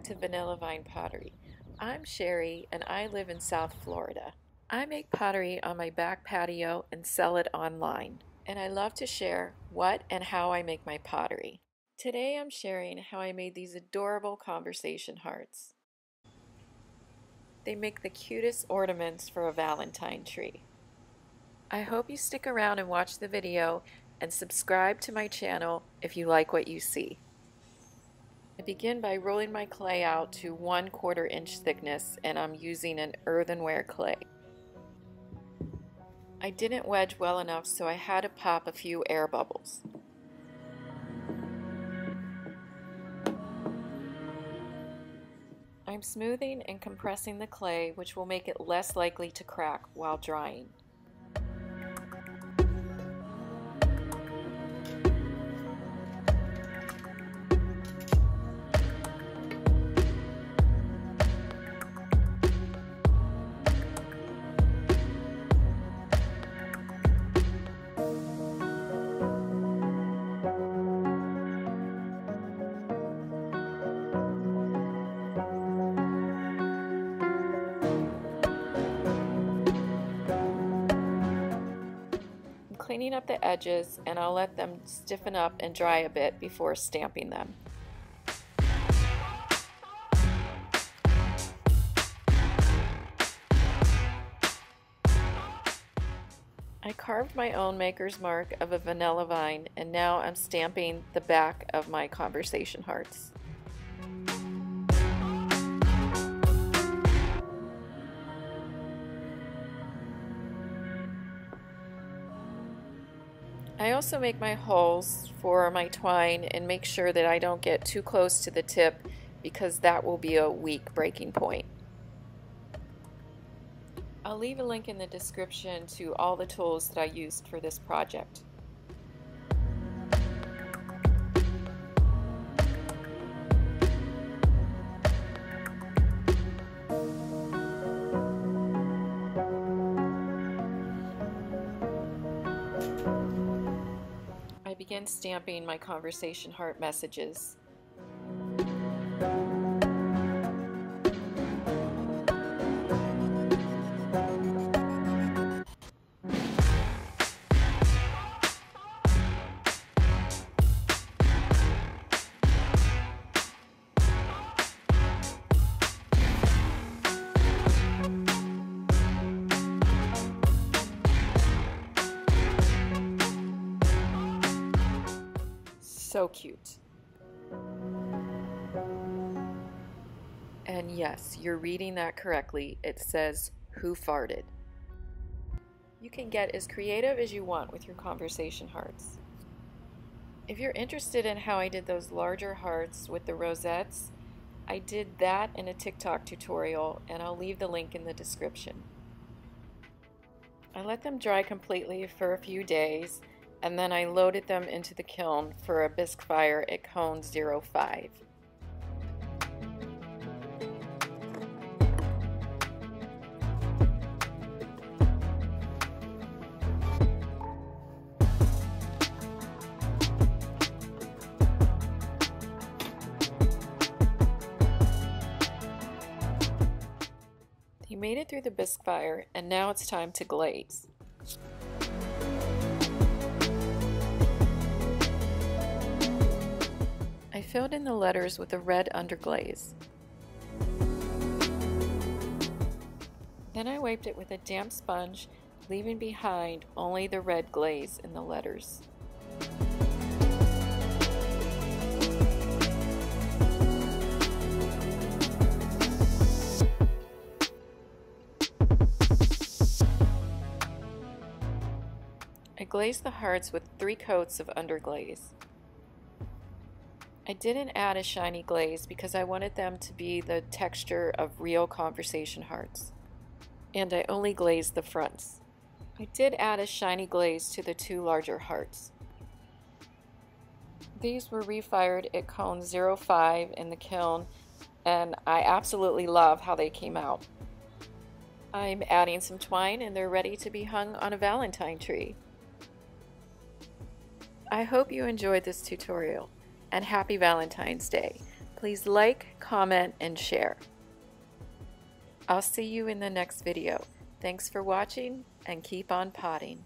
to Vanilla Vine Pottery. I'm Sherry and I live in South Florida. I make pottery on my back patio and sell it online. And I love to share what and how I make my pottery. Today I'm sharing how I made these adorable conversation hearts. They make the cutest ornaments for a Valentine tree. I hope you stick around and watch the video and subscribe to my channel if you like what you see. I begin by rolling my clay out to 1/4 inch thickness, and I'm using an earthenware clay. I didn't wedge well enough, so I had to pop a few air bubbles. I'm smoothing and compressing the clay, which will make it less likely to crack while drying. Cleaning up the edges, and I'll let them stiffen up and dry a bit before stamping them. I carved my own maker's mark of a vanilla vine, and now I'm stamping the back of my conversation hearts. I also make my holes for my twine and make sure that I don't get too close to the tip, because that will be a weak breaking point. I'll leave a link in the description to all the tools that I used for this project. I begin stamping my conversation heart messages. So cute. And yes, you're reading that correctly. It says, "Who farted?" You can get as creative as you want with your conversation hearts. If you're interested in how I did those larger hearts with the rosettes, I did that in a TikTok tutorial, and I'll leave the link in the description. I let them dry completely for a few days, and then I loaded them into the kiln for a bisque fire at cone 05. He made it through the bisque fire, and now it's time to glaze. I filled in the letters with a red underglaze. Then I wiped it with a damp sponge, leaving behind only the red glaze in the letters. I glazed the hearts with 3 coats of underglaze. I didn't add a shiny glaze because I wanted them to be the texture of real conversation hearts, and I only glazed the fronts. I did add a shiny glaze to the 2 larger hearts. These were refired at cone 05 in the kiln, and I absolutely love how they came out. I'm adding some twine, and they're ready to be hung on a Valentine tree. I hope you enjoyed this tutorial, and happy Valentine's Day. Please like, comment, and share. I'll see you in the next video. Thanks for watching and keep on potting.